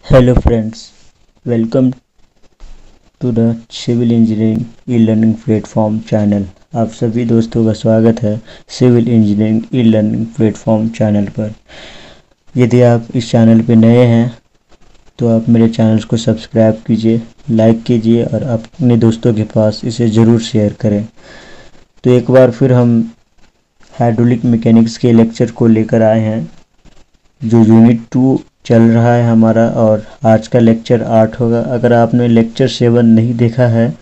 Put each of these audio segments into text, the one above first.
Hello friends, welcome to the civil engineering e learning platform channel. आप सभी दोस्तों का स्वागत है civil engineering e learning platform channel पर। यदि आप इस चैनल पर नए हैं तो आप मेरे चैनल को सब्सक्राइब कीजिए, लाइक कीजिए और अपने दोस्तों के पास इसे ज़रूर शेयर करें। तो एक बार फिर हम हाइड्रोलिक मैकेनिक्स के लेक्चर को लेकर आए हैं जो यूनिट 2 चल रहा है हमारा, और आज का लेक्चर 8 होगा। अगर आपने लेक्चर 7 नहीं देखा है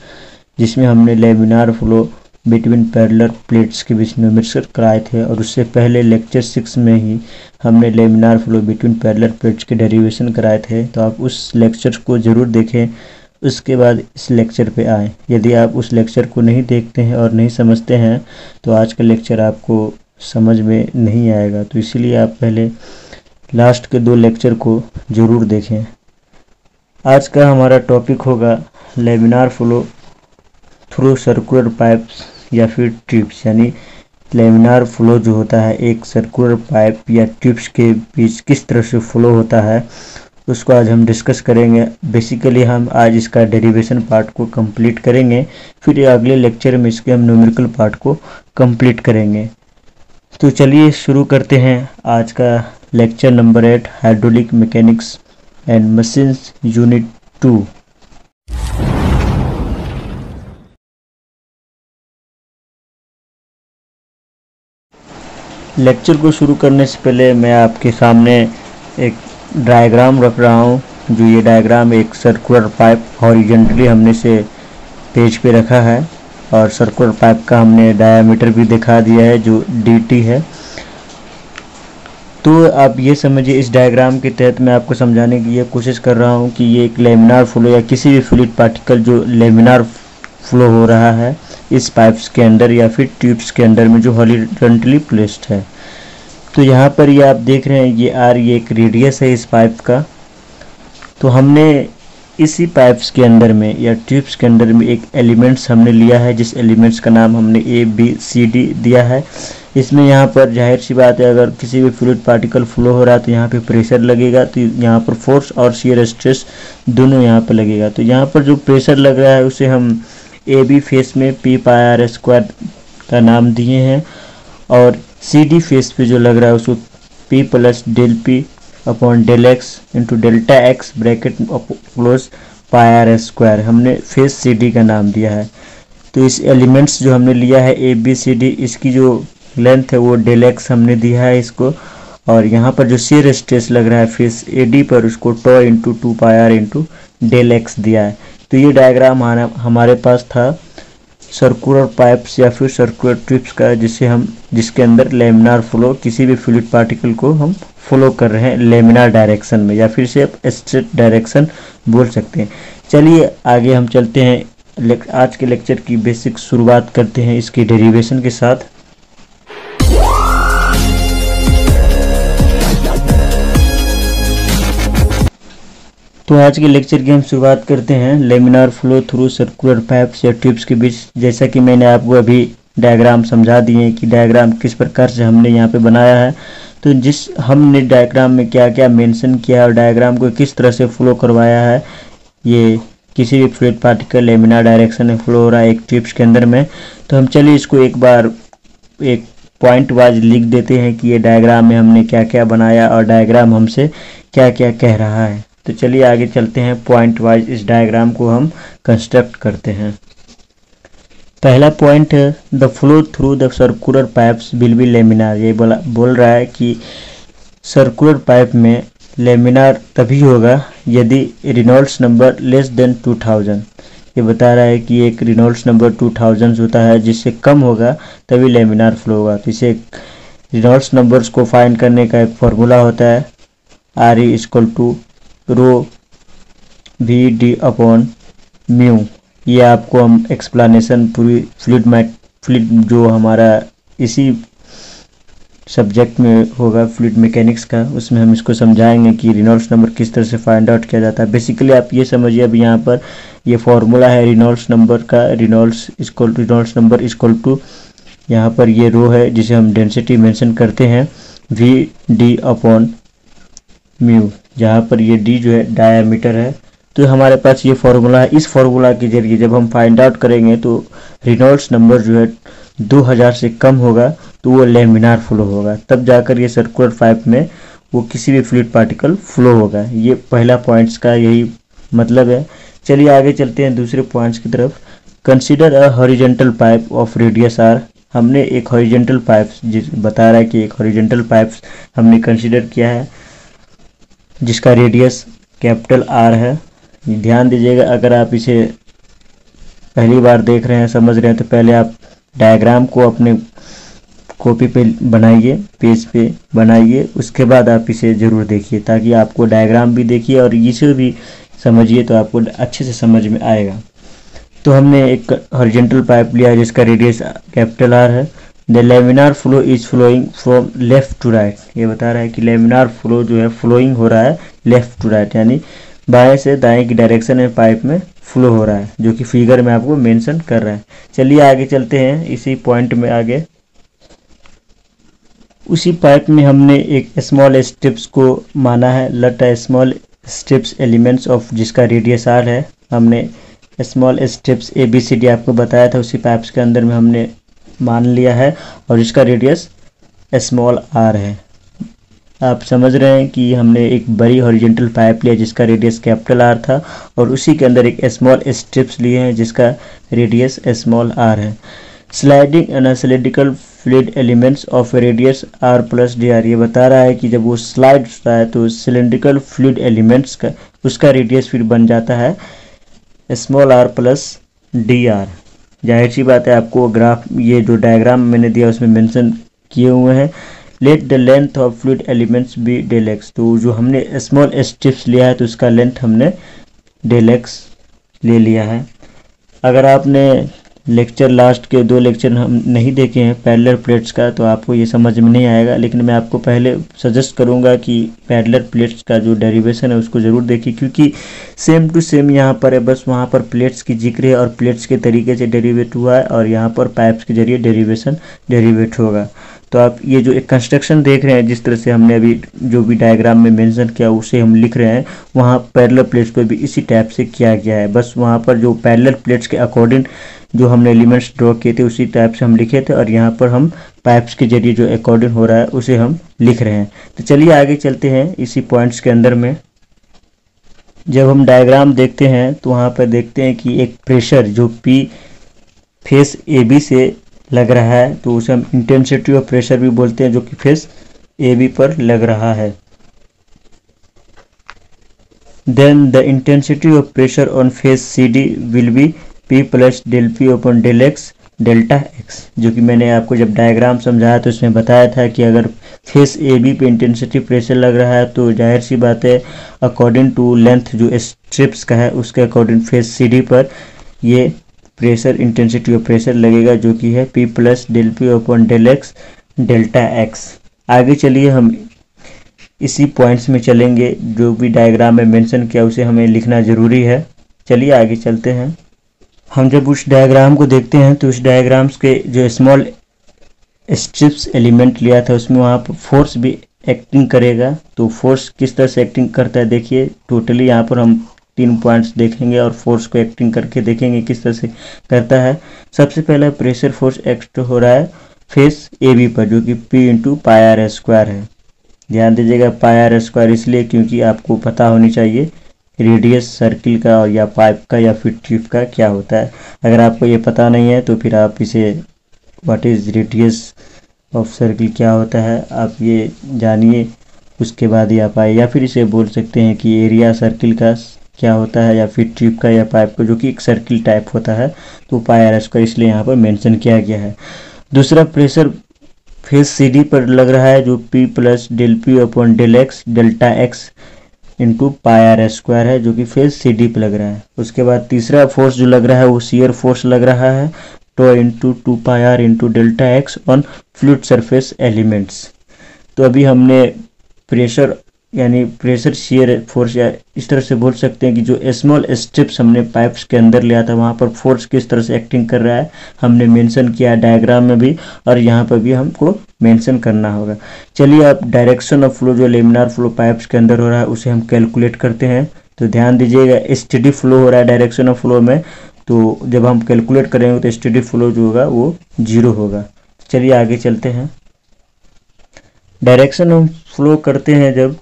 जिसमें हमने laminar flow between parallel plates के बीच न्यूमेरिकल कराए थे, और उससे पहले लेक्चर 6 में ही हमने laminar flow between parallel plates के डेरिवेशन कराए थे, तो आप उस लेक्चर को ज़रूर देखें, उसके बाद इस लेक्चर पे आएँ। यदि आप उस लेक्चर को नहीं देखते हैं और नहीं समझते हैं तो आज का लेक्चर आपको समझ में नहीं आएगा। तो इसीलिए आप पहले लास्ट के 2 लेक्चर को ज़रूर देखें। आज का हमारा टॉपिक होगा laminar flow through circular pipes या फिर ट्यूब्स, यानी लेमिनार फ्लो जो होता है एक सर्कुलर पाइप या ट्यूब्स के बीच किस तरह से फ्लो होता है, उसको आज हम डिस्कस करेंगे। बेसिकली हम आज इसका डेरिवेशन पार्ट को कंप्लीट करेंगे, फिर अगले लेक्चर में इसके हम न्यूमेरिकल पार्ट को कंप्लीट करेंगे। तो चलिए शुरू करते हैं आज का lecture number 8, hydraulic mechanics and machines unit 2। Lecture को शुरू करने से पहले मैं आपके सामने एक डायग्राम रख रहा हूँ। जो ये डायग्राम एक सर्कुलर पाइप हॉरिजॉन्टली हमने से पेज पे रखा है, और सर्कुलर पाइप का हमने डायामीटर भी दिखा दिया है जो dt है। तो आप ये समझिए, इस डायग्राम के तहत मैं आपको समझाने की ये कोशिश कर रहा हूँ कि ये एक लेमिनार फ्लो या किसी भी फ्लूइड पार्टिकल जो लेमिनार फ्लो हो रहा है इस पाइप्स के अंदर या फिर ट्यूब्स के अंदर में जो हॉरिजॉन्टली प्लेस्ड है। तो यहाँ पर ये आप देख रहे हैं ये ये एक रेडियस है इस पाइप का। तो हमने इसी पाइप्स के अंदर में या ट्यूब्स के अंदर में एक एलिमेंट्स हमने लिया है, जिस एलिमेंट्स का नाम हमने ABCD दिया है। इसमें यहाँ पर जाहिर सी बात है, अगर किसी भी फ्लूइड पार्टिकल फ्लो हो रहा है तो यहाँ पे प्रेशर लगेगा, तो यहाँ पर फोर्स और शियर स्ट्रेस दोनों यहाँ पर लगेगा। तो यहाँ पर जो प्रेशर लग रहा है उसे हम AB फेस में P/r² का नाम दिए हैं, और CD फेस पे जो लग रहा है उसको P+P/Δx × Δx bracket close πr² हमने फेस CD का नाम दिया है। तो इस एलिमेंट्स जो हमने लिया है ABCD, इसकी जो लेंथ है वो Δx हमने दिया है इसको, और यहाँ पर जो शियर स्ट्रेस लग रहा है फेस AD पर उसको τ × 2πr × Δx दिया है। तो ये डायग्राम हमारे पास था सर्कुलर पाइप्स या फिर सर्कुलर ट्यूब्स का, जिसके अंदर लेमिनार फ्लो किसी भी फ्लूइड पार्टिकल को हम फ्लो कर रहे हैं लेमिनार डायरेक्शन में, या फिर से आप स्ट्रेट डायरेक्शन बोल सकते हैं। चलिए आगे हम चलते हैं, आज के लेक्चर की बेसिक शुरुआत करते हैं इसके डेरिवेशन के साथ। तो आज के लेक्चर की हम शुरुआत करते हैं laminar flow through circular pipes या ट्यूब्स के बीच। जैसा कि मैंने आपको अभी डायग्राम समझा दिए कि डायग्राम किस प्रकार से हमने यहाँ पे बनाया है। तो हमने डायग्राम में क्या क्या मेंशन किया है और डायग्राम को किस तरह से फ्लो करवाया है, ये किसी भी फ्लूइड पार्टिकल लेमिनार डायरेक्शन में फ्लो हो रहा है एक ट्यूब्स के अंदर में। तो हम चलिए इसको एक बार एक पॉइंट वाइज लिख देते हैं कि ये डायग्राम में हमने क्या क्या बनाया और डायग्राम हमसे क्या क्या कह रहा है। तो चलिए आगे चलते हैं, पॉइंट वाइज इस डायग्राम को हम कंस्ट्रक्ट करते हैं। पहला पॉइंट है the flow through the circular pipes will be laminar. ये बोल रहा है कि सर्कुलर पाइप में लेमिनार तभी होगा यदि रेनॉल्ड्स नंबर लेस देन 2000। ये बता रहा है कि एक रेनॉल्ड्स नंबर 2000 होता है, जिससे कम होगा तभी लेमिनार फ्लो होगा। तो इसे रेनॉल्ड्स नंबर्स को फाइंड करने का एक फॉर्मूला होता है RE = ρVd/μ। ये आपको हम एक्सप्लेनेशन पूरी फ्लूइड जो हमारा इसी सब्जेक्ट में होगा फ्लूइड मैकेनिक्स का, उसमें हम इसको समझाएंगे कि रेनॉल्ड्स नंबर किस तरह से फाइंड आउट किया जाता है। बेसिकली आप ये समझिए, अब यहाँ पर ये फॉर्मूला है रेनॉल्ड्स नंबर का, रेनॉल्ड्स नंबर = यहाँ पर ये रो है जिसे हम डेंसिटी मेंशन करते हैं Vd/μ। जहाँ पर ये डी जो है डायामीटर है। तो हमारे पास ये फार्मूला है। इस फार्मूला के जरिए जब हम फाइंड आउट करेंगे तो रेनॉल्ड्स नंबर जो है 2000 से कम होगा तो वो लेमिनार फ्लो होगा, तब जाकर ये सर्कुलर पाइप में वो किसी भी फ्लूइड पार्टिकल फ्लो होगा। ये पहला पॉइंट्स का यही मतलब है। चलिए आगे चलते हैं दूसरे पॉइंट्स की तरफ। Consider a horizontal pipe of radius R. हमने एक हॉरिजॉन्टल पाइप बता रहा है कि एक हॉरिजॉन्टल पाइप हमने कंसीडर किया है जिसका रेडियस कैपिटल आर है। ध्यान दीजिएगा, अगर आप इसे पहली बार देख रहे हैं, समझ रहे हैं, तो पहले आप डायग्राम को अपने कॉपी पे बनाइए, पेज पे बनाइए, उसके बाद आप इसे ज़रूर देखिए ताकि आपको डायग्राम भी देखिए और इसे भी समझिए तो आपको अच्छे से समझ में आएगा। तो हमने एक हॉरिजॉन्टल पाइप लिया है जिसका रेडियस कैपिटल आर है। The laminar flow is flowing from left to right. ये बता रहा है कि लेमिनार फ्लो जो है फ्लोइंग हो रहा है लेफ्ट टू राइट, यानी बाएं से दाएं की डायरेक्शन में पाइप में फ्लो हो रहा है, जो कि फिगर में आपको मेंशन कर रहा है। चलिए आगे चलते हैं इसी पॉइंट में आगे। उसी पाइप में हमने एक स्मॉल स्ट्रिप्स को माना है, लट स्मॉल स्ट्रिप्स एलिमेंट्स ऑफ, जिसका रेडियस आर है। हमने स्मॉल स्ट्रिप्स ABCD आपको बताया था, उसी पाइप्स के अंदर में हमने मान लिया है और इसका रेडियस स्मॉल आर है। आप समझ रहे हैं कि हमने एक बड़ी हॉरिजॉन्टल पाइप लिया जिसका रेडियस कैपिटल आर था और उसी के अंदर एक स्मॉल स्ट्रिप्स लिए हैं जिसका रेडियस स्मॉल आर है। Sliding an cylindrical fluid elements of radius r plus d r. ये बता रहा है कि जब वो स्लाइड होता है तो सिलिंड्रिकल फ्लूइड एलिमेंट्स का उसका रेडियस फिर बन जाता है small r plus d r. जाहिर सी बात है, आपको ग्राफ ये जो डायग्राम मैंने दिया उसमें मेंशन किए हुए हैं। Let the length of fluid elements be del x. तो जो हमने स्मॉल स्ट्रिप्स लिया है तो उसका लेंथ हमने डेल एक्स ले लिया है। अगर आपने लेक्चर लास्ट के 2 लेक्चर हम नहीं देखे हैं पैरेलल प्लेट्स का तो आपको ये समझ में नहीं आएगा, लेकिन मैं आपको पहले सजेस्ट करूंगा कि पैरेलल प्लेट्स का जो डेरिवेशन है उसको ज़रूर देखिए, क्योंकि सेम टू सेम यहाँ पर है, बस वहाँ पर प्लेट्स की जिक्र है और प्लेट्स के तरीके से डेरिवेट हुआ है और यहाँ पर पाइप्स के जरिए डेरिवेट होगा। तो आप ये जो एक कंस्ट्रक्शन देख रहे हैं, जिस तरह से हमने अभी जो भी डायग्राम में मेंशन किया उसे हम लिख रहे हैं, वहाँ पैरेलल प्लेट्स पर भी इसी टाइप से किया गया है। बस वहाँ पर जो पैरेलल प्लेट्स के अकॉर्डिंग जो हमने एलिमेंट्स ड्रॉ किए थे उसी टाइप से हम लिखे थे और यहाँ पर हम पाइप्स के जरिए जो अकॉर्डिंग हो रहा है उसे हम लिख रहे हैं। तो चलिए आगे चलते हैं इसी पॉइंट्स के अंदर में। जब हम डायग्राम देखते हैं तो वहाँ पर देखते हैं कि एक प्रेशर जो P फेस AB से लग रहा है तो उसे हम इंटेंसिटी ऑफ प्रेशर भी बोलते हैं, जो कि फेस AB पर लग रहा है। Then the intensity of pressure on face CD will be P plus del P upon del x delta x, जो कि मैंने आपको जब डायग्राम समझाया तो इसमें बताया था कि अगर फेस AB पे इंटेंसिटी प्रेशर लग रहा है तो जाहिर सी बात है अकॉर्डिंग टू लेंथ जो स्ट्रिप्स का है उसके अकॉर्डिंग फेस CD पर ये प्रेशर इंटेंसिटी ऑफ प्रेशर लगेगा, जो कि है P plus del P upon del x delta x. आगे चलिए हम इसी पॉइंट्स में चलेंगे, जो भी डायग्राम में मेंशन किया उसे हमें लिखना ज़रूरी है। चलिए आगे चलते हैं। हम जब उस डायग्राम को देखते हैं तो उस डायग्राम्स के जो स्मॉल स्ट्रिप्स एलिमेंट लिया था उसमें वहाँ पर फोर्स भी एक्टिंग करेगा। तो फोर्स किस तरह से एक्टिंग करता है देखिए, टोटली यहाँ पर हम 3 पॉइंट्स देखेंगे और फोर्स को एक्टिंग करके देखेंगे किस तरह से करता है। सबसे पहला प्रेशर फोर्स एक्ट हो रहा है फेस AB पर, जो कि P into pi r square है। ध्यान दीजिएगा पाई आर स्क्वायर इसलिए क्योंकि आपको पता होनी चाहिए रेडियस सर्किल का और या पाइप का या फिर ट्यूब का क्या होता है। अगर आपको ये पता नहीं है तो फिर आप इसे what is radius of circle क्या होता है आप ये जानिए, उसके बाद ही आप आए, या फिर इसे बोल सकते हैं कि एरिया सर्किल का क्या होता है या फिर ट्यूब का या पाइप का, जो कि एक सर्किल टाइप होता है। तो पाई आर स्क्वायर इसलिए यहाँ पर मेंशन किया गया है। दूसरा प्रेशर फेस CD पर लग रहा है जो P plus del P upon del x delta x into pi r square है, जो कि फेस CD पर लग रहा है। उसके बाद तीसरा फोर्स जो लग रहा है वो शियर फोर्स लग रहा है tau into 2 pi are into delta x on fluid surface elements. तो अभी हमने प्रेशर यानी प्रेशर शियर फोर्स, या इस तरह से बोल सकते हैं कि जो स्मॉल स्ट्रिप्स हमने पाइप्स के अंदर लिया था वहाँ पर फोर्स किस तरह से एक्टिंग कर रहा है हमने मेंशन किया डायग्राम में भी, और यहाँ पर भी हमको मेंशन करना होगा। चलिए अब डायरेक्शन ऑफ फ्लो जो लेमिनार फ्लो पाइप्स के अंदर हो रहा है उसे हम कैलकुलेट करते हैं। तो ध्यान दीजिएगा, स्टेडी फ्लो हो रहा है डायरेक्शन ऑफ फ्लो में, तो जब हम कैलकुलेट करेंगे तो स्टेडी फ्लो जो होगा वो 0 होगा। चलिए आगे चलते हैं। डायरेक्शन ऑफ फ्लो करते हैं जब,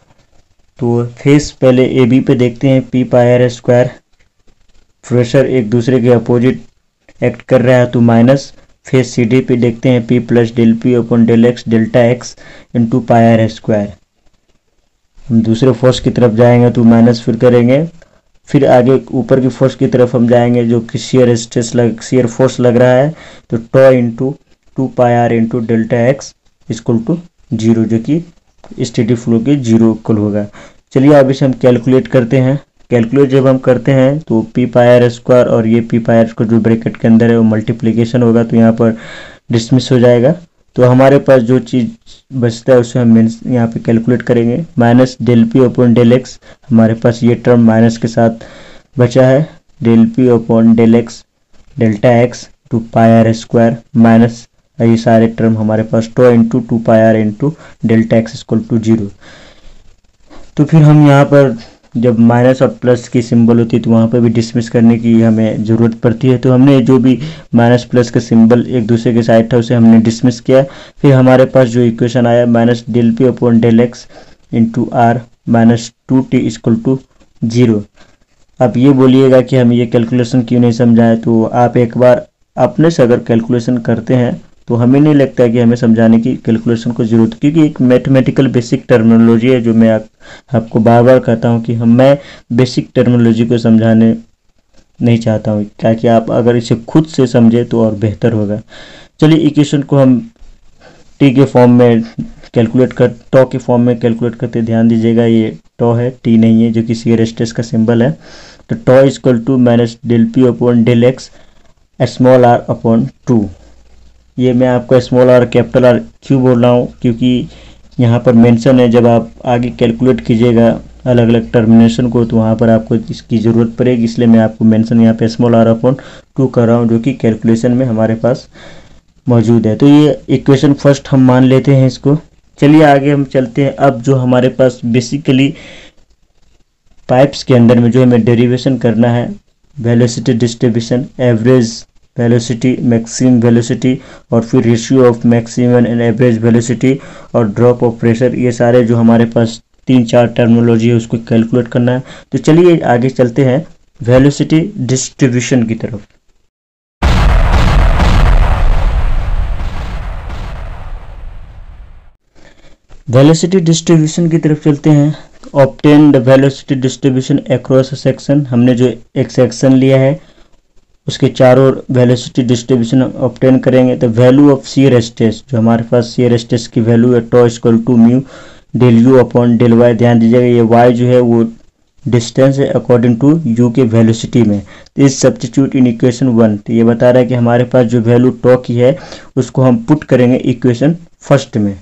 तो फेस पहले ए बी पे देखते हैं, P pi r square, pressure एक दूसरे के अपोजिट एक्ट कर रहा है तो माइनस। फेस सी डी पे देखते हैं P plus del P upon del x delta x into pi r square. हम दूसरे फोर्स की तरफ जाएंगे तो माइनस फिर करेंगे, फिर आगे ऊपर की फोर्स की तरफ हम जाएंगे जो कि शियर फोर्स लग रहा है, तो tau into 2 pi are into delta x equal to 0, जो कि स्टेडी फ्लो के 0 इक्वल होगा। चलिए अब इसे हम कैलकुलेट करते हैं। कैलकुलेट जब हम करते हैं तो पी पाई आर स्क्वायर और ये पी पाई आर को जो ब्रैकेट के अंदर है वो मल्टीप्लिकेशन होगा, तो यहाँ पर डिसमिस हो जाएगा। तो हमारे पास जो चीज़ बचता है उसे हम यहाँ पे कैलकुलेट करेंगे। Minus del P upon del x, हमारे पास ये टर्म माइनस के साथ बचा है, del P upon del x delta x two pi r square minus ये सारे टर्म हमारे पास tau into 2 pi are into delta x equal to 0। तो फिर हम यहाँ पर जब माइनस और प्लस की सिंबल होती है तो वहाँ पर भी डिसमिस करने की हमें ज़रूरत पड़ती है, तो हमने जो भी माइनस प्लस का सिंबल एक दूसरे के साइड था उसे हमने डिसमिस किया। फिर हमारे पास जो इक्वेशन आया minus del P upon del x into r minus 2t equal to 0। अब ये बोलिएगा कि हम ये कैलकुलेशन क्यों नहीं समझाएं, तो आप एक बार अपने से अगर कैलकुलेशन करते हैं तो हमें नहीं लगता है कि हमें समझाने की कैलकुलेशन को जरूरत, क्योंकि एक मैथमेटिकल बेसिक टर्मिनोलॉजी है जो मैं आपको बार बार कहता हूं कि मैं बेसिक टर्मिनोलॉजी को समझाने नहीं चाहता हूं, ताकि आप अगर इसे खुद से समझे तो और बेहतर होगा। चलिए इक्वेशन को हम टी के फॉर्म में टॉ के फॉर्म में कैलकुलेट करते। ध्यान दीजिएगा ये टॉ है, टी नहीं है, जो कि शियर स्ट्रेस का सिंबल है। तो tau equal to minus del P upon del x small r upon 2। ये मैं आपको स्मॉल आर कैपिटल आर क्यों बोल रहा हूँ, क्योंकि यहाँ पर मेंशन है, जब आप आगे कैलकुलेट कीजिएगा अलग अलग टर्मिनेशन को तो वहाँ पर आपको इसकी ज़रूरत पड़ेगी, इसलिए मैं आपको मेंशन यहाँ पे स्मॉल आर अपॉन 2 कर रहा हूँ, जो कि कैलकुलेशन में हमारे पास मौजूद है। तो ये इक्वेशन फर्स्ट हम मान लेते हैं इसको। चलिए आगे हम चलते हैं। अब जो हमारे पास बेसिकली पाइप्स के अंदर में जो हमें डेरिवेशन करना है, velocity distribution, average velocity, maximum velocity, और फिर ratio of maximum and average velocity और ड्रॉप ऑफ प्रेशर, ये सारे जो हमारे पास 3-4 टर्मिनोलॉजी है उसको कैलकुलेट करना है। तो चलिए आगे चलते हैं वेलोसिटी डिस्ट्रीब्यूशन की तरफ। वेलोसिटी डिस्ट्रीब्यूशन की तरफ चलते हैं। Obtain the velocity distribution across a section, हमने जो एक सेक्शन लिया है उसके चारों वेलोसिटी डिस्ट्रीब्यूशन ऑब्टेन करेंगे। तो वैल्यू ऑफ शियर स्ट्रेस, जो हमारे पास शियर स्ट्रेस की वैल्यू है tau equal to mu del u upon del y. ध्यान दीजिएगा ये वाई जो है वो डिस्टेंस है अकॉर्डिंग टू यू के वेलोसिटी में। तो इस सब्स्टिट्यूट इन इक्वेशन 1, तो ये बता रहा है कि हमारे पास जो वैल्यू टॉ की है उसको हम पुट करेंगे इक्वेशन फर्स्ट में।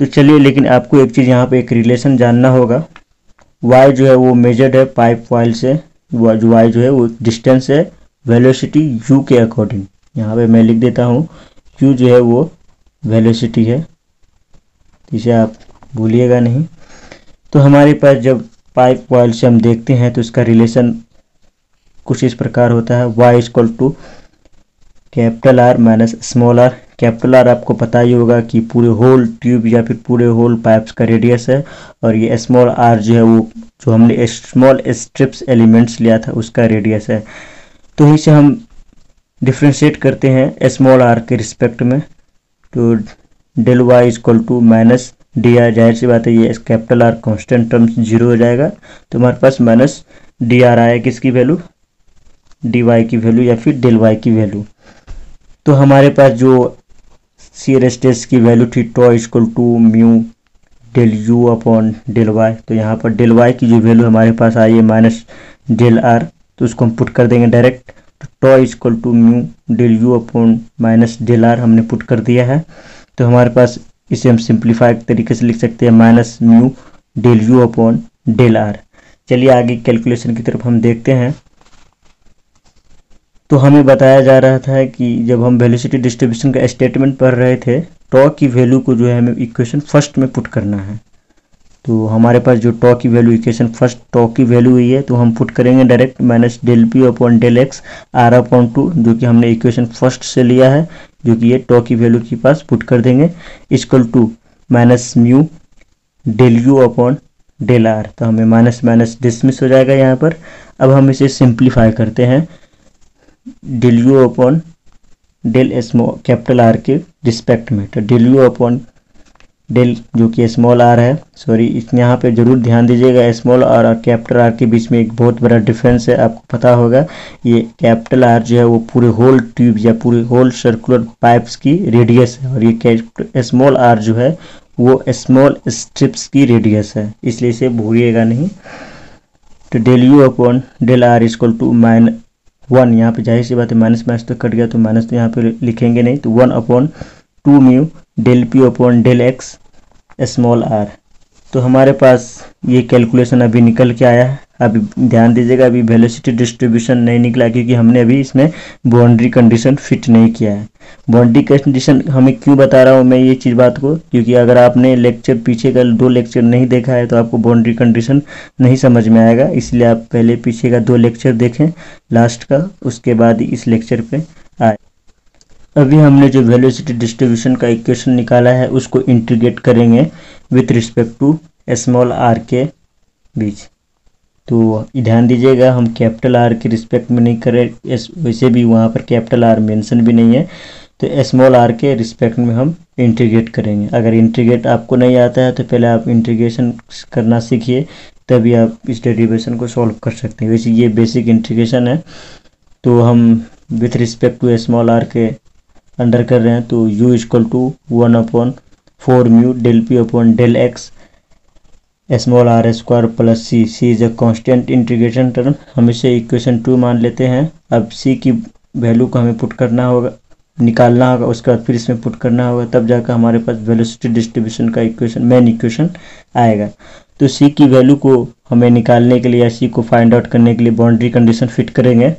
तो चलिए, लेकिन आपको एक चीज़ यहाँ पे एक रिलेशन जानना होगा। वाई जो है वो मेजर्ड है पाइप वाइल से, जो वाई जो है वो डिस्टेंस है वेलोसिटी u के अकॉर्डिंग। यहाँ पे मैं लिख देता हूँ q जो है वो वेलोसिटी है, इसे आप भूलिएगा नहीं। तो हमारे पास जब पाइप वाइल से हम देखते हैं तो इसका रिलेशन कुछ इस प्रकार होता है, y equal to capital R minus small r। Capital R आपको पता ही होगा कि पूरे होल ट्यूब या फिर पूरे होल पाइप्स का रेडियस है, और ये स्मॉल r जो है वो जो हमने स्मॉल स्ट्रिप्स एलिमेंट्स लिया था उसका रेडियस है। तो इसे हम डिफ्रेंशिएट करते हैं स्मॉल r के रिस्पेक्ट में। तो del y equal to minus d r, जाहिर सी बात है ये कैपिटल R कांस्टेंट टर्म्स 0 हो जाएगा, तो हमारे पास माइनस डी आर आया किसकी वैल्यू, डी वाई की वैल्यू या फिर डेल वाई की वैल्यू। तो हमारे पास जो शियर स्ट्रेस की वैल्यू थी tau equal to mu del u upon del y, तो यहाँ पर डेल वाई की जो वैल्यू हमारे पास आई है माइनस डेल आर, तो उसको हम पुट कर देंगे डायरेक्ट। तो tau equal to mu del u upon minus del r हमने पुट कर दिया है। तो हमारे पास इसे हम सिंप्लीफाइड तरीके से लिख सकते हैं minus mu del u upon del r. चलिए आगे कैलकुलेशन की तरफ हम देखते हैं। तो हमें बताया जा रहा था कि जब हम वेलोसिटी डिस्ट्रीब्यूशन का स्टेटमेंट पढ़ रहे थे, टॉ की वैल्यू को जो है हमें इक्वेशन फर्स्ट में पुट करना है। तो हमारे पास जो टॉ की वैल्यू इक्वेशन फर्स्ट टॉ की वैल्यू हुई है, तो हम पुट करेंगे direct minus del P upon del x r upon 2, जो कि हमने इक्वेशन फर्स्ट से लिया है, जो कि ये टॉ की वैल्यू के पास पुट कर देंगे, equal to minus mu del u upon del r. तो हमें माइनस माइनस डिसमिस हो जाएगा यहाँ पर। अब हम इसे सिंप्लीफाई करते हैं del u upon del small capital R के रिस्पेक्ट में। तो डेल यू अपॉन डेल जो कि स्मॉल आर है, सॉरी यहाँ पे जरूर ध्यान दीजिएगा, स्मॉल आर और कैपिटल आर के बीच में एक बहुत बड़ा डिफरेंस है, आपको पता होगा। ये कैपिटल आर जो है वो पूरे होल ट्यूब या पूरे होल सर्कुलर पाइप्स की रेडियस है, और ये स्मॉल आर जो है वो स्मॉल स्ट्रिप्स की रेडियस है, इसलिए इसे भूलिएगा नहीं। तो del u upon del r equal to -1, यहाँ पे जाहिर सी बात है माइनस माइनस तो कट गया, तो माइनस तो यहाँ पे लिखेंगे नहीं, तो 1 upon 2 mu del P upon del x small r. तो हमारे पास ये कैलकुलेशन अभी निकल के आया है। अभी ध्यान दीजिएगा, अभी वेलोसिटी डिस्ट्रीब्यूशन नहीं निकला, क्योंकि हमने अभी इसमें बाउंड्री कंडीशन फिट नहीं किया है। बाउंड्री कंडीशन हमें क्यों बता रहा हूँ मैं ये चीज़ बात को, क्योंकि अगर आपने लेक्चर पीछे का 2 लेक्चर नहीं देखा है तो आपको बाउंड्री कंडीशन नहीं समझ में आएगा, इसलिए आप पहले पीछे का 2 लेक्चर देखें लास्ट का, उसके बाद ही इस लेक्चर पे आए। अभी हमने जो वेलोसिटी डिस्ट्रीब्यूशन का इक्वेशन निकाला है उसको इंटीग्रेट करेंगे with respect to small R के बीच। तो ध्यान दीजिएगा, हम कैपिटल आर के रिस्पेक्ट में नहीं करें, वैसे भी वहाँ पर कैपिटल आर मेंशन भी नहीं है, तो स्मॉल आर के रिस्पेक्ट में हम इंटीग्रेट करेंगे। अगर इंटीग्रेट आपको नहीं आता है तो पहले आप इंटीग्रेशन करना सीखिए, तभी आप इस डेरिवेशन को सॉल्व कर सकते हैं। वैसे ये बेसिक इंटीग्रेशन है, तो हम with respect to small R के अंडर कर रहे हैं, तो u equal to 1 upon 4 mu del P upon del x small are square plus C. C is a constant integration term, हम इसे इक्वेशन 2 मान लेते हैं। अब सी की वैल्यू को हमें पुट करना होगा, निकालना होगा, उसके बाद फिर इसमें पुट करना होगा, तब जाकर हमारे पास वेलोसिटी डिस्ट्रीब्यूशन का इक्वेशन मेन इक्वेशन आएगा। तो सी की वैल्यू को हमें निकालने के लिए या सी को फाइंड आउट करने के लिए बाउंड्री कंडीशन फिट करेंगे।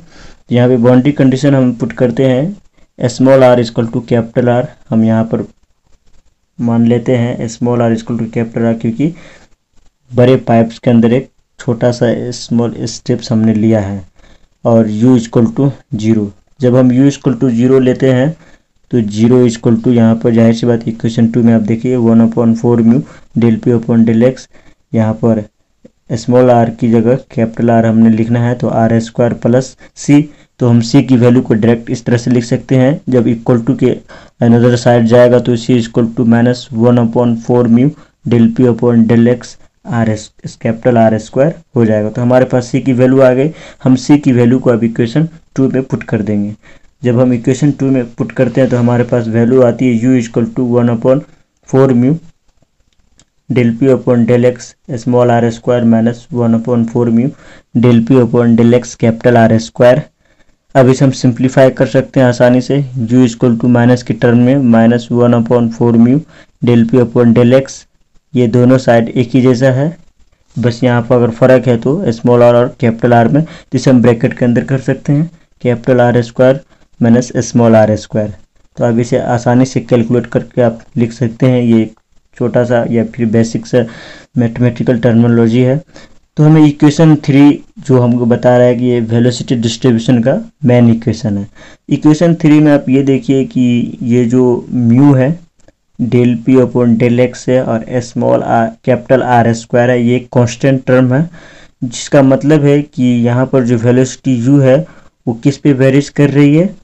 यहाँ पे बाउंड्री कंडीशन हम पुट करते हैं small R equal to capital R, हम यहाँ पर मान लेते हैं small R equal to capital R, क्योंकि बड़े पाइप्स के अंदर एक छोटा सा स्मॉल स्टेप्स हमने लिया है। और u इक्वल टू 0, जब हम u इक्वल टू 0 लेते हैं तो 0 इक्वल टू यहाँ पर जाहिर सी बात इक्वेशन 2 में आप देखिए 1 upon 4 mu del P upon del X, यहाँ पर स्मॉल आर की जगह कैपिटल आर हमने लिखना है, तो आर स्क्वायर प्लस सी। तो हम सी की वैल्यू को डायरेक्ट इस तरह से लिख सकते हैं, जब इक्वल टू के अनदर साइड जाएगा तो C equal to minus 1 upon 4 mu del P upon del x r as capital R square हो जाएगा। तो हमारे पास सी की वैल्यू आ गई। हम सी की वैल्यू को अब इक्वेशन 2 में पुट कर देंगे। जब हम इक्वेशन 2 में पुट करते हैं तो हमारे पास वैल्यू आती है u equal to 1 upon 4 mu del P upon del x small are square minus 1 upon 4 mu del P upon del X capital R square. अब इसे हम सिंप्लीफाई कर सकते हैं आसानी से, u इक्वल टू माइनस की टर्म में minus 1 upon 4 mu del P upon del X, ये दोनों साइड एक ही जैसा है, बस यहाँ पर अगर फ़र्क है तो स्मॉल आर और कैपिटल आर में, जिसे हम ब्रैकेट के अंदर कर सकते हैं capital R square minus small are square. तो अब इसे आसानी से कैलकुलेट करके आप लिख सकते हैं, ये छोटा सा या फिर बेसिक सा मैथमेटिकल टर्मिनोलॉजी है। तो हमें इक्वेशन 3 जो हमको बता रहा है कि ये वेलोसिटी डिस्ट्रीब्यूशन का मेन इक्वेशन है। इक्वेशन 3 में आप ये देखिए कि ये जो म्यू है del P upon del X है और small R capital R square है, ये कांस्टेंट टर्म है, जिसका मतलब है कि यहाँ पर जो वेलोसिटी u है वो किस पे वेरीज कर रही है,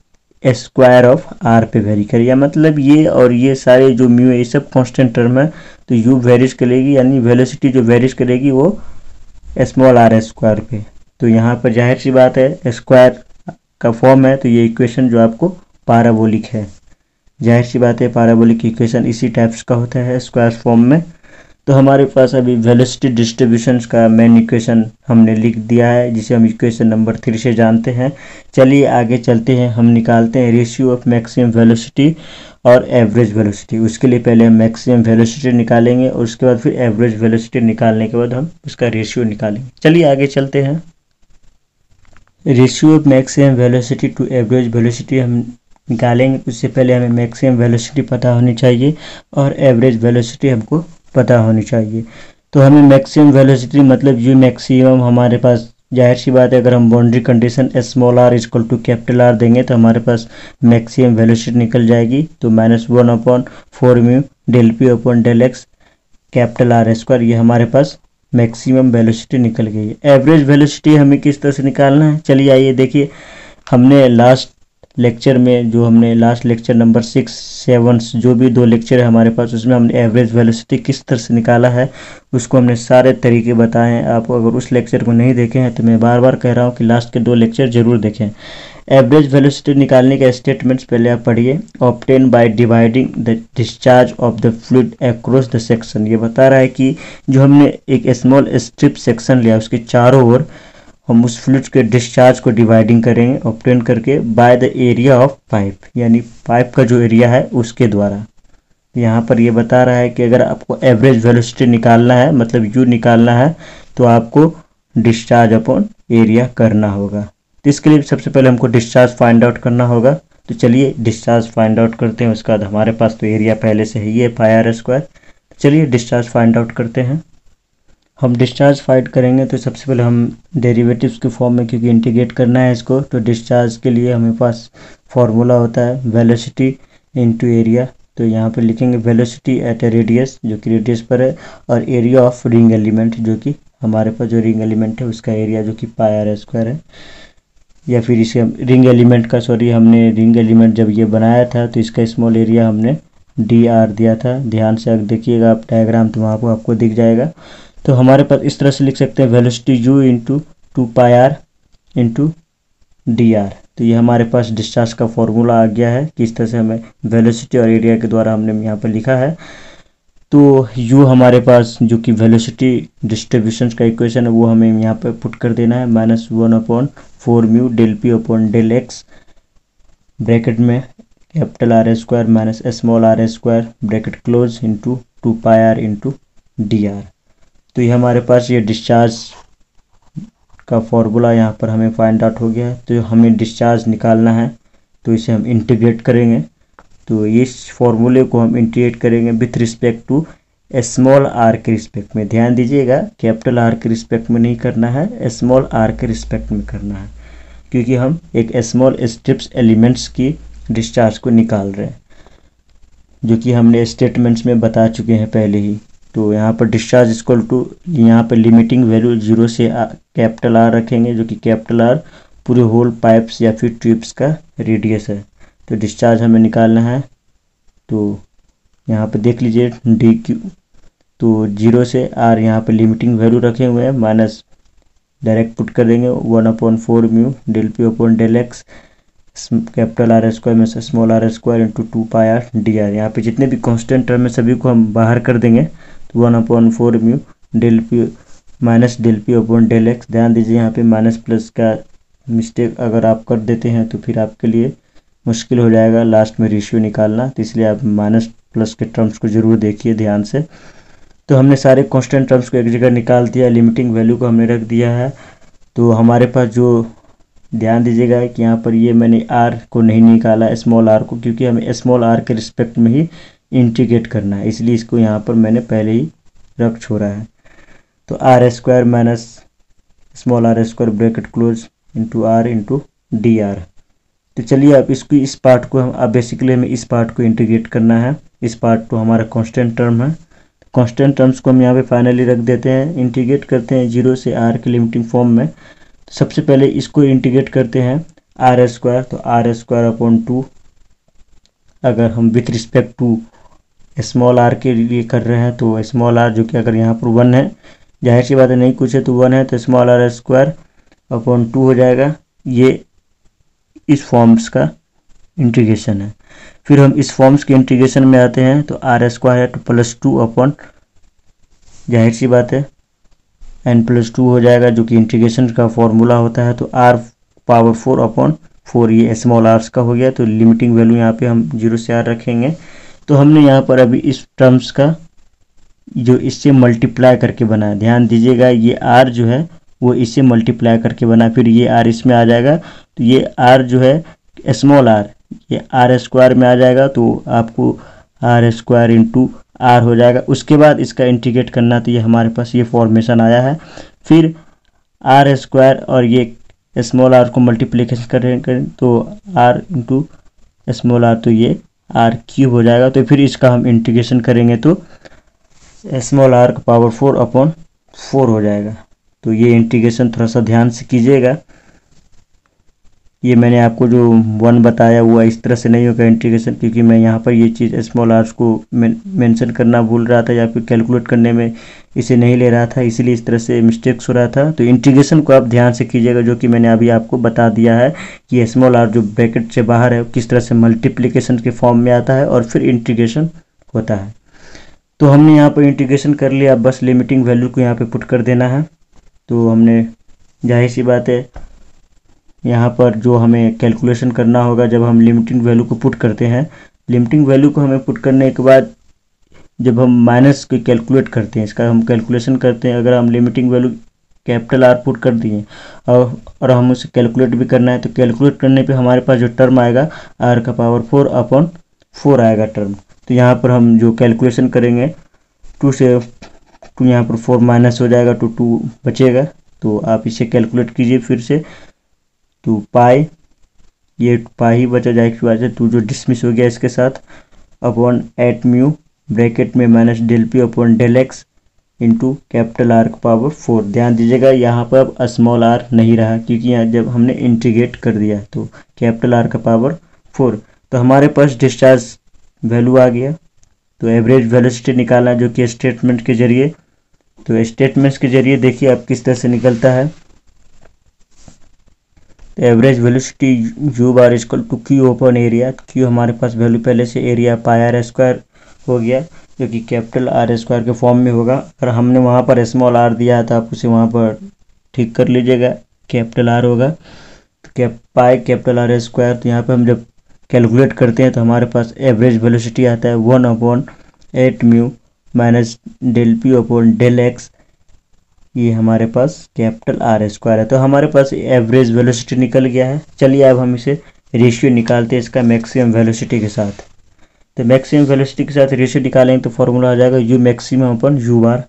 स्क्वायर ऑफ आर पे वेरी कर रही है। मतलब ये और ये सारे जो म्यू है ये सब कांस्टेंट टर्म है, तो u वेरीज करेगी, यानी वेलोसिटी जो वेरीज करेगी वो स्मॉल आर स्क्वायर पे। तो यहाँ पर जाहिर सी बात है स्क्वायर का फॉर्म है, तो ये इक्वेशन जो आपको पैराबोलिक है, जाहिर सी बात है पैराबोलिक इक्वेशन इसी टाइप्स का होता है स्क्वायर फॉर्म में। तो हमारे पास अभी वेलोसिटी डिस्ट्रीब्यूशंस का मेन इक्वेशन हमने लिख दिया है, जिसे हम इक्वेशन नंबर 3 से जानते हैं। चलिए आगे चलते हैं, हम निकालते हैं रेशियो ऑफ मैक्सिमम वेलोसिटी और एवरेज वेलोसिटी। उसके लिए पहले हम मैक्सिमम वेलोसिटी निकालेंगे और उसके बाद फिर एवरेज वेलोसिटी निकालने के बाद हम उसका रेशियो निकालेंगे। चलिए आगे चलते हैं। Ratio of maximum velocity to average velocity हम निकालेंगे। उससे पहले हमें मैक्सिमम वेलोसिटी पता होनी चाहिए और एवरेज वेलोसिटी हमको पता होनी चाहिए। तो हमें मैक्सिमम वेलोसिटी मतलब यू मैक्सिमम हमारे पास, जाहिर सी बात है, अगर हम boundary condition small R equal to capital R देंगे तो हमारे पास मैक्सिमम वेलोसिटी निकल जाएगी। तो -1/4 mu del P upon del X capital R square, ये हमारे पास मैक्सिमम वेलोसिटी निकल गई है। एवरेज वेलोसिटी हमें किस तरह से निकालना है, चलिए आइए देखिए। हमने लास्ट लेक्चर में, जो हमने लास्ट लेक्चर नंबर 6, 7 जो भी 2 लेक्चर है हमारे पास, उसमें हमने एवरेज वेलोसिटी किस तरह से निकाला है उसको हमने सारे तरीके बताए हैं। आप अगर उस लेक्चर को नहीं देखे हैं तो मैं बार बार कह रहा हूँ कि लास्ट के 2 लेक्चर जरूर देखें। एवरेज वेलोसिटी निकालने के स्टेटमेंट्स पहले आप पढ़िए। Obtain by dividing the discharge of the fluid across the section. ये बता रहा है कि जो हमने एक स्मॉल स्ट्रिप सेक्शन लिया उसके चारों ओर हम उस फ्लूइड के डिस्चार्ज को डिवाइडिंग करेंगे ऑब्टेन करके by the area of pipe, यानी पाइप का जो एरिया है उसके द्वारा। यहाँ पर ये बता रहा है कि अगर आपको एवरेज वेलोसिटी निकालना है, मतलब यू निकालना है, तो आपको डिस्चार्ज अपॉन एरिया करना होगा। तो इसके लिए सबसे पहले हमको डिस्चार्ज फाइंड आउट करना होगा। तो चलिए डिस्चार्ज फाइंड आउट करते हैं। उसके बाद हमारे पास तो एरिया पहले से ही है पाई आर स्क्वायर। चलिए डिस्चार्ज फाइंड आउट करते हैं। हम डिस्चार्ज फाइंड करेंगे तो सबसे पहले हम डेरिवेटिव्स के फॉर्म में, क्योंकि इंटीग्रेट करना है इसको, तो डिस्चार्ज के लिए हमें पास फॉर्मूला होता है वेलोसिटी इनटू एरिया। तो यहाँ पे लिखेंगे वेलोसिटी एट ए रेडियस, जो कि रेडियस पर है, और एरिया ऑफ रिंग एलिमेंट, जो कि हमारे पास जो रिंग एलिमेंट है उसका एरिया, जो कि पाई आर स्क्वायर है। या फिर इसे रिंग एलिमेंट का, सॉरी, हमने रिंग एलिमेंट जब ये बनाया था तो इसका स्मॉल एरिया हमने डी आर दिया था। ध्यान से अगर देखिएगा आप डायग्राम तो वहाँ पर आपको दिख जाएगा। तो हमारे पास इस तरह से लिख सकते हैं velocity U into 2 pi are into D R. तो ये हमारे पास डिस्चार्ज का फॉर्मूला आ गया है कि इस तरह से हमें वेलोसिटी और एरिया के द्वारा हमने यहाँ पर लिखा है। तो यू हमारे पास जो कि वेलोसिटी डिस्ट्रीब्यूशन का इक्वेशन है वो हमें यहाँ पर पुट कर देना है, -1/4 mu del P upon del x bracket में capital R square minus small are square bracket close into 2 pi are into D R. तो ये हमारे पास ये डिस्चार्ज का फॉर्मूला यहाँ पर हमें फाइंड आउट हो गया है। तो हमें डिस्चार्ज निकालना है तो इसे हम इंटीग्रेट करेंगे। तो इस फॉर्मूले को हम इंटीग्रेट करेंगे with respect to small R के रिस्पेक्ट में। ध्यान दीजिएगा, कैपिटल आर के रिस्पेक्ट में नहीं करना है, स्मॉल आर के रिस्पेक्ट में करना है, क्योंकि हम एक स्मॉल स्ट्रिप्स एलिमेंट्स की डिस्चार्ज को निकाल रहे हैं, जो कि हमने स्टेटमेंट्स में बता चुके हैं पहले ही। तो यहाँ पर डिस्चार्ज इक्वल टू, यहाँ पर लिमिटिंग वैल्यू 0 से कैपिटल आर रखेंगे, जो कि कैपिटल आर पूरे होल पाइप्स या फिर ट्यूब्स का रेडियस है। तो डिस्चार्ज हमें निकालना है। तो यहाँ पे देख लीजिए डी क्यू, तो 0 से आर यहाँ पे लिमिटिंग वैल्यू रखे हुए हैं, माइनस डायरेक्ट पुट कर देंगे 1/4 mu del P upon del X capital R square में से small are square into 2 pi R D R. यहाँ पे जितने भी कांस्टेंट टर्म है सभी को हम बाहर कर देंगे। तो 1/4 mu del P minus del P upon del X. ध्यान दीजिए यहाँ पे माइनस प्लस का मिस्टेक अगर आप कर देते हैं तो फिर आपके लिए मुश्किल हो जाएगा लास्ट में रेशियो निकालना, तो इसलिए आप माइनस प्लस के टर्म्स को ज़रूर देखिए ध्यान से। तो हमने सारे कांस्टेंट टर्म्स को एक जगह निकाल दिया, लिमिटिंग वैल्यू को हमने रख दिया है। तो हमारे पास जो, ध्यान दीजिएगा कि यहाँ पर ये मैंने आर को नहीं निकाला, स्मॉल आर को, क्योंकि हमें स्मॉल आर के रिस्पेक्ट में ही इंटीग्रेट करना है, इसलिए इसको यहाँ पर मैंने पहले ही रख छोड़ा है। तो R square minus small are square bracket close into R into D R. तो चलिए अब इसको, इस पार्ट को हम, अब बेसिकली हमें इस पार्ट को इंटीग्रेट करना है। इस पार्ट तो हमारा कांस्टेंट टर्म है, कांस्टेंट टर्म्स को हम यहाँ पे फाइनली रख देते हैं, इंटीग्रेट करते हैं 0 से आर के लिमिटिंग फॉर्म में। तो सबसे पहले इसको इंटीग्रेट करते हैं आर स्क्वायर, तो आर स्क्वायर अपॉन 2, अगर हम with respect to small R के लिए कर रहे हैं तो स्मॉल आर जो कि अगर यहाँ पर 1 है, जाहिर सी बात है नहीं कुछ है तो 1 है, तो स्मॉल आर स्क्वायर अपॉन 2 हो जाएगा। ये इस फॉर्म्स का इंटीग्रेशन है। फिर हम इस फॉर्म्स के इंटीग्रेशन में आते हैं, तो आर स्क्वायर है तो +2 अपॉन जाहिर सी बात है n+2 हो जाएगा, जो कि इंटीग्रेशन का फॉर्मूला होता है। तो r⁴/4 ये स्मॉल आर्स का हो गया। तो लिमिटिंग वैल्यू यहाँ पे हम 0 से r रखेंगे। तो हमने यहाँ पर अभी इस टर्म्स का जो इससे मल्टीप्लाई करके बना, ध्यान दीजिएगा, ये r जो है वो इससे मल्टीप्लाई करके बना, फिर ये r इसमें आ जाएगा। तो ये r जो है स्मॉल r, ये r² में आ जाएगा। तो आपको r² × r हो जाएगा। उसके बाद इसका इंटीग्रेट करना, तो ये हमारे पास ये फॉर्मेशन आया है। फिर r² और ये स्मॉल r को मल्टीप्लिकेशन करें तो r × स्मॉल r, तो ये r³ हो जाएगा। तो फिर इसका हम इंटीग्रेशन करेंगे तो स्मॉल r का पावर 4/4 हो जाएगा। तो ये इंटीग्रेशन थोड़ा सा ध्यान से कीजिएगा। ये मैंने आपको जो 1 बताया हुआ इस तरह से नहीं होगा इंटीग्रेशन, क्योंकि मैं यहाँ पर ये चीज़ स्मॉल आर्स को मेंशन करना भूल रहा था या फिर कैलकुलेट करने में इसे नहीं ले रहा था, इसीलिए इस तरह से मिस्टेक्स हो रहा था। तो इंटीग्रेशन को आप ध्यान से कीजिएगा, जो कि मैंने अभी आपको बता दिया है कि स्मॉल आर जो ब्रैकेट से बाहर है किस तरह से मल्टीप्लिकेशन के फॉर्म में आता है और फिर इंटीग्रेशन होता है। तो हमने यहाँ पर इंटीग्रेशन कर लिया, अब बस लिमिटिंग वैल्यू को यहाँ पे पुट कर देना है। तो हमने, जाहिर सी बात है, यहाँ पर जो हमें कैलकुलेशन करना होगा जब हम लिमिटिंग वैल्यू को पुट करते हैं, लिमिटिंग वैल्यू को हमें पुट करने के बाद जब हम माइनस को कैलकुलेट करते हैं, इसका हम कैलकुलेशन करते हैं, अगर हम limiting value capital R put कर दिए और हम उसे कैलकुलेट भी करना है, तो कैलकुलेट करने पे हमारे पास जो टर्म आएगा r का पावर 4/4 आएगा टर्म। तो यहाँ पर हम जो कैलकुलेशन करेंगे 2 से 2 यहाँ पर 4 माइनस हो जाएगा, तो 2 बचेगा। तो आप इसे कैलकुलेट कीजिए फिर से। तो पाई, ये पाई ही बचा जाएगा, 2 जो डिसमिस हो गया इसके साथ, अपॉन 8μ ब्रैकेट में -del_p/del_x इंटू कैपिटल R का पावर 4। ध्यान दीजिएगा यहाँ पर अब स्मॉल r नहीं रहा, क्योंकि यहाँ जब हमने इंटीग्रेट कर दिया तो कैपिटल R का पावर 4। तो हमारे पास डिस्चार्ज वैल्यू आ गया। तो एवरेज वेलोसिटी निकालना, जो कि स्टेटमेंट के जरिए, तो स्टेटमेंट्स के जरिए देखिए अब किस तरह से निकलता है। Average velocity u⁴ = Q/एरिया। Q हमारे पास वैल्यू पहले से एरिया πr² हो गया, जो कि कैपिटल R² के फॉर्म में होगा। और हमने वहाँ पर स्मॉल r दिया था, आप उसे वहाँ पर ठीक कर लीजिएगा, कैपिटल R होगा। तो पाई कैपिटल R²। तो यहाँ पर हम जब कैलकुलेट करते हैं तो हमारे पास एवरेज वेलोसिटी आता है 1/8μ -del_p/del_x, ये हमारे पास कैपिटल R² है। तो हमारे पास एवरेज वेलोसिटी निकल गया है। चलिए अब हम इसे रेशियो निकालते हैं इसका मैक्सिमम वेलोसिटी के साथ। तो मैक्सिमम वेलोसिटी के साथ रेशियो निकालेंगे तो फॉर्मूला आ जाएगा u_max/u⁴।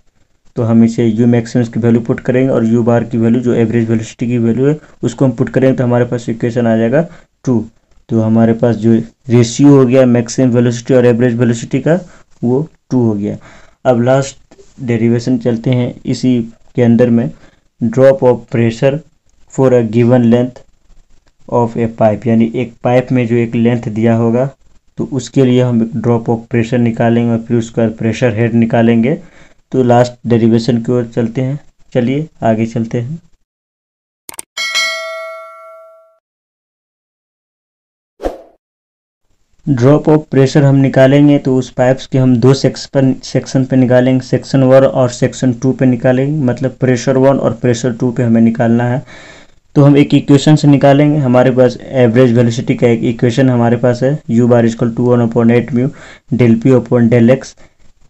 तो हम इसे u_max की वैल्यू पुट करेंगे और u⁴ की वैल्यू, जो एवरेज वेलोसिटी की वैल्यू है, उसको हम पुट करेंगे तो हमारे पास इक्वेशन आ जाएगा 2। तो हमारे पास जो रेशियो हो गया मैक्सिमम वेलोसिटी और एवरेज वेलोसिटी का, वो 2 हो गया। अब लास्ट डेरिवेशन चलते हैं इसी के अंदर में, drop of pressure for a given length of A pipe, यानी एक पाइप में जो एक लेंथ दिया होगा, तो उसके लिए हम एक ड्रॉप ऑफ प्रेशर निकालेंगे और फिर उसका प्रेशर हेड निकालेंगे। तो लास्ट डेरिवेशन की ओर चलते हैं। चलिए आगे चलते हैं। ड्रॉप ऑफ प्रेशर हम निकालेंगे तो उस पाइप्स के हम 2 सेक्शन पे निकालेंगे, सेक्शन 1 और सेक्शन 2 पे निकालेंगे। मतलब प्रेशर 1 और प्रेशर 2 पे हमें निकालना है। तो हम एक इक्वेशन से निकालेंगे। हमारे पास एवरेज वेलोसिटी का एक इक्वेशन हमारे पास है, u⁴ = 1/8μ del_p/del_x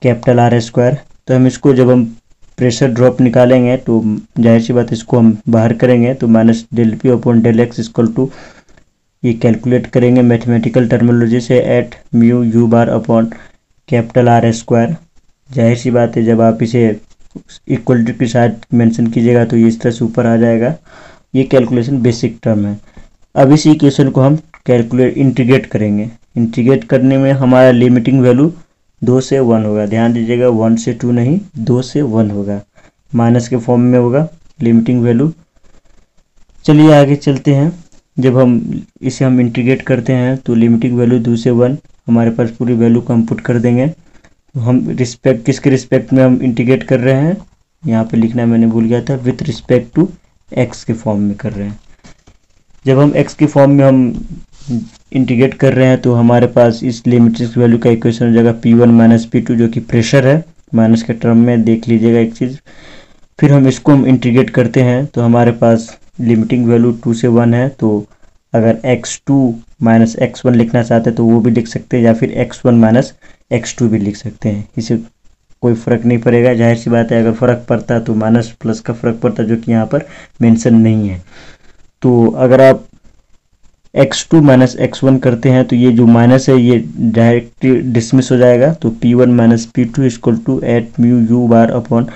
कैपिटल R²। तो हम इसको जब हम प्रेशर ड्रॉप निकालेंगे तो जाहिर सी बात इसको हम बाहर करेंगे, तो -del_p/del_x = ये कैलकुलेट करेंगे मैथमेटिकल टर्मिनोलॉजी से 8μ u⁴ कैपिटल R²। जाहिर सी बात है जब आप इसे इक्वलिटी के साथ मेंशन कीजिएगा तो ये इस तरह से ऊपर आ जाएगा। ये कैलकुलेशन बेसिक टर्म है। अब इस इक्वेशन को हम इंटीग्रेट करेंगे। इंटीग्रेट करने में हमारा लिमिटिंग वैल्यू 2 से 1 होगा। ध्यान दीजिएगा 1 से 2 नहीं, 2 से 1 होगा, माइनस के फॉर्म में होगा लिमिटिंग वैल्यू। चलिए आगे चलते हैं। जब हम इसे इंटीग्रेट करते हैं तो लिमिटिंग वैल्यू 2 से 1, हमारे पास पूरी वैल्यू को हम पुट कर देंगे। तो हम किसके रिस्पेक्ट में हम इंटीग्रेट कर रहे हैं, यहाँ पे लिखना मैंने भूल गया था, विथ रिस्पेक्ट टू x के फॉर्म में कर रहे हैं। जब हम x के फॉर्म में हम इंटीग्रेट कर रहे हैं तो हमारे पास इस लिमिटिंग वैल्यू का इक्वेशन हो जाएगा P1 - P2, जो कि प्रेशर है, माइनस के टर्म में देख लीजिएगा एक चीज़। फिर हम इसको इंटीग्रेट करते हैं तो हमारे पास लिमिटिंग वैल्यू 2 से 1 है, तो अगर x2 माइनस x1 लिखना चाहते हैं तो वो भी लिख सकते हैं, या फिर x1 माइनस x2 भी लिख सकते हैं। इसे कोई फ़र्क नहीं पड़ेगा। जाहिर सी बात है, अगर फ़र्क पड़ता है तो माइनस प्लस का फ़र्क पड़ता है, जो कि यहाँ पर मेंशन नहीं है। तो अगर आप x2 माइनस x1 करते हैं तो ये जो माइनस है ये डायरेक्ट डिसमिस हो जाएगा। तो p1 minus p2 equal to 8 mu u bar upon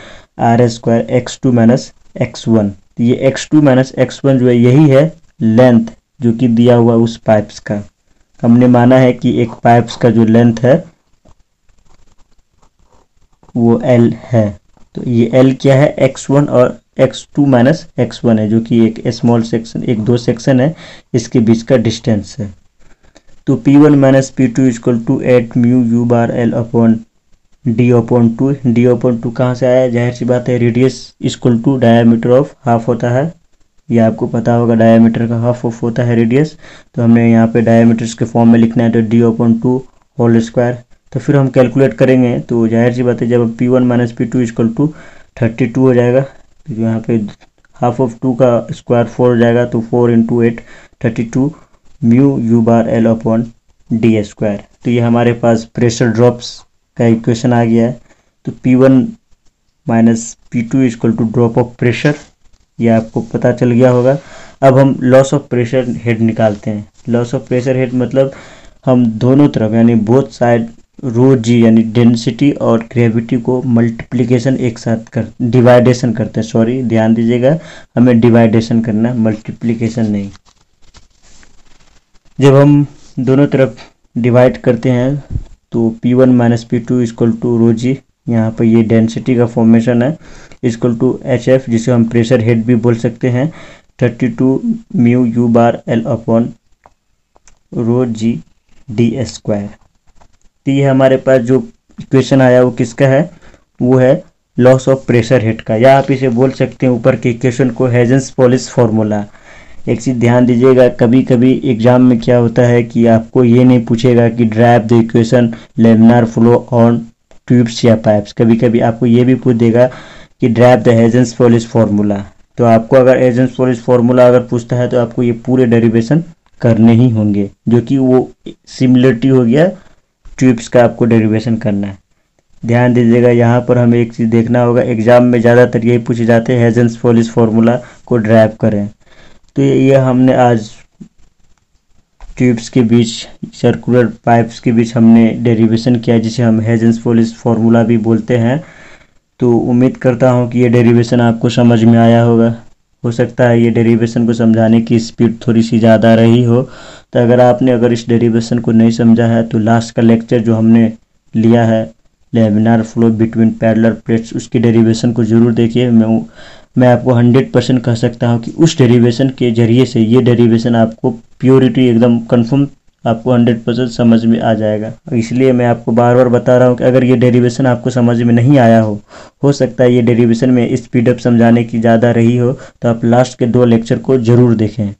R square x2 minus x1। तो ये x2 माइनस x1 जो है यही है लेंथ जो कि दिया हुआ उस पाइप्स का। हमने माना है कि एक पाइप्स का जो लेंथ है वो L है, तो ये L क्या है, x1 और x2 माइनस x1 है, जो कि एक स्मॉल सेक्शन, एक दो सेक्शन है, इसके बीच का डिस्टेंस है। तो p1 minus p2 equal to 8 mu u bar L upon d upon 2। d upon 2 कहाँ से आया, जाहिर सी बात है radius equal to diameter of half होता है, ये आपको पता होगा, डायमीटर का हाफ ऑफ होता है रेडियस। तो हमने यहाँ पे डायमीटर्स के फॉर्म में लिखना है, तो d अपॉन 2 होल स्क्वायर। तो फिर हम कैलकुलेट करेंगे तो जाहिर सी बात है जब p1 minus p2 equal to 32 हो जाएगा, तो यहाँ पे हाफ ऑफ 2 का स्क्वायर 4 हो जाएगा, तो 4 into 8 32 mu u bar L upon D square. तो ये हमारे पास प्रेशर ड्रॉप्स का इक्वेशन आ गया है। तो p1 minus p2 equal to drop of pressure, ये आपको पता चल गया होगा। अब हम लॉस ऑफ प्रेशर हेड निकालते हैं। लॉस ऑफ प्रेशर हेड मतलब हम दोनों तरफ यानी बोथ साइड रो जी यानी डेंसिटी और ग्रेविटी को मल्टीप्लिकेशन एक साथ कर डिवाइडेशन करते हैं। सॉरी, ध्यान दीजिएगा, हमें डिवाइडेशन करना है, मल्टीप्लिकेशन नहीं। जब हम दोनों तरफ डिवाइड करते हैं तो p1 minus p2 equal to rho g, यहाँ पर ये डेंसिटी का फॉर्मेशन है, इक्वल टू HF जिसे हम प्रेशर हेड भी बोल सकते हैं, 32 mu u bar L upon rho G D square. तो ये हमारे पास जो इक्वेशन आया वो किसका है, वो है लॉस ऑफ प्रेशर हेड का, या आप इसे बोल सकते हैं ऊपर के इक्वेशन को हेजेंस-पोलिश फार्मूला। एक चीज़ ध्यान दीजिएगा, कभी कभी एग्जाम में क्या होता है कि आपको ये नहीं पूछेगा कि drive the equation laminar flow on tubes या पाइप्स, कभी कभी आपको ये भी पूछ देगा कि ड्राइव द हेजेंस-पोलिश फार्मूला। तो आपको अगर हेजेंस-पोलिश फार्मूला अगर पूछता है तो आपको ये पूरे डेरिवेशन करने ही होंगे, जो कि वो सिमिलरिटी हो गया ट्यूब्स का, आपको डेरिवेशन करना है। ध्यान दीजिएगा, यहाँ पर हमें एक चीज़ देखना होगा, एग्जाम में ज़्यादातर यही पूछे जाते हैं हेजेंस-पोलिश फार्मूला को ड्राइव करें। तो ये हमने आज ट्यूब्स के बीच, सर्कुलर पाइप्स के बीच हमने डेरिवेशन किया, जिसे हम हेजेंस-पोलिश फार्मूला भी बोलते हैं। तो उम्मीद करता हूँ कि ये डेरिवेशन आपको समझ में आया होगा। हो सकता है ये डेरिवेशन को समझाने की स्पीड थोड़ी सी ज़्यादा रही हो, तो अगर इस डेरिवेशन को नहीं समझा है तो लास्ट का लेक्चर जो हमने लिया है laminar flow between parallel plates, उसकी डेरिवेशन को ज़रूर देखिए। मैं आपको 100% कह सकता हूँ कि उस डेरिवेशन के ज़रिए से ये डेरिवेशन आपको प्योरिटी एकदम कंफर्म आपको 100% समझ में आ जाएगा। इसलिए मैं आपको बार बार बता रहा हूँ कि अगर ये डेरिवेशन आपको समझ में नहीं आया हो सकता है ये डेरिवेशन में स्पीड अप समझाने की ज़्यादा रही हो, तो आप लास्ट के 2 लेक्चर को ज़रूर देखें।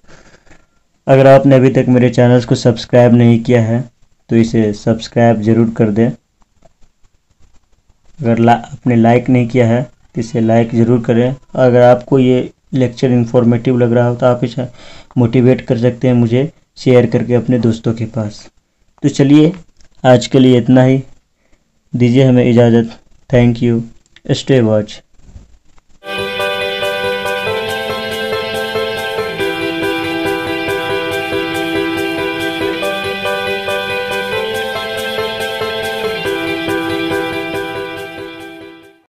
अगर आपने अभी तक मेरे चैनल को सब्सक्राइब नहीं किया है तो इसे सब्सक्राइब ज़रूर कर दें। अगर आपने लाइक नहीं किया है तो इसे लाइक ज़रूर करें। अगर आपको ये लेक्चर इन्फॉर्मेटिव लग रहा हो तो आप इसे मोटिवेट कर सकते हैं मुझे शेयर करके अपने दोस्तों के पास। तो चलिए आज के लिए इतना ही, दीजिए हमें इजाज़त। Thank you, stay watch.